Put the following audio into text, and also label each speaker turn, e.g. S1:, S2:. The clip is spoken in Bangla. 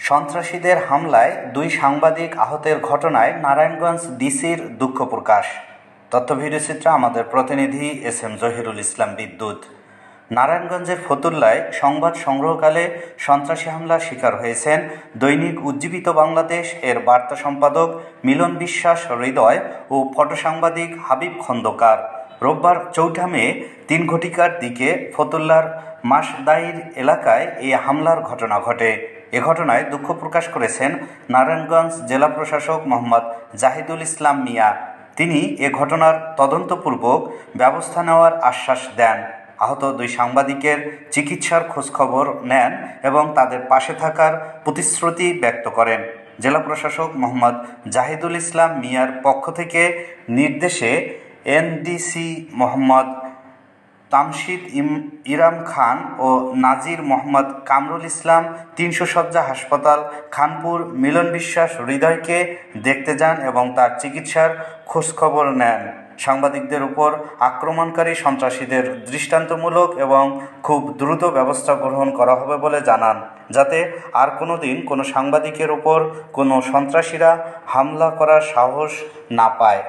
S1: সন্ত্রাসীদের হামলায় 2 সাংবাদিক আহতের ঘটনায় নারায়ণগঞ্জ ডিসির দুঃখ প্রকাশ। তথ্য ভিডিওচিত্রে আমাদের প্রতিনিধি এস.এম. জহিরুল ইসলাম বিদ্যুৎ। নারায়ণগঞ্জের ফতুল্লায় সংবাদ সংগ্রহকালে সন্ত্রাসী হামলার শিকার হয়েছেন দৈনিক উজ্জীবিত বাংলাদেশ এর বার্তা সম্পাদক মিলন বিশ্বাস হৃদয় ও ফটো সাংবাদিক হাবিব খন্দকার। রোববার 4 মে 3 ঘটিকার দিকে ফতুল্লার মাসদাইর এলাকায় এই হামলার ঘটনা ঘটে। এ ঘটনায় দুঃখ প্রকাশ করেছেন নারায়ণগঞ্জ জেলা প্রশাসক মোহাম্মদ জাহিদুল ইসলাম মিয়া। তিনি এ ঘটনার তদন্তপূর্বক ব্যবস্থা নেওয়ার আশ্বাস দেন। আহত 2 সাংবাদিকের চিকিৎসার খোঁজখবর নেন এবং তাদের পাশে থাকার প্রতিশ্রুতি ব্যক্ত করেন। জেলা প্রশাসক মোহাম্মদ জাহিদুল ইসলাম মিয়ার পক্ষ থেকে নির্দেশে এনডিসি মোহাম্মদ তামশিদ ইরাম খান ও নাজির মোহাম্মদ কামরুল ইসলাম 300 শয্যা হাসপাতাল খানপুর মিলন বিশ্বাস হৃদয়কে দেখতে যান এবং তার চিকিৎসার খোঁজখবর নেন। সাংবাদিকদের উপর আক্রমণকারী সন্ত্রাসীদের দৃষ্টান্তমূলক এবং খুব দ্রুত ব্যবস্থা গ্রহণ করা হবে বলে জানান, যাতে আর কোনো দিন কোনো সাংবাদিকের উপর কোনো সন্ত্রাসীরা হামলা করার সাহস না পায়।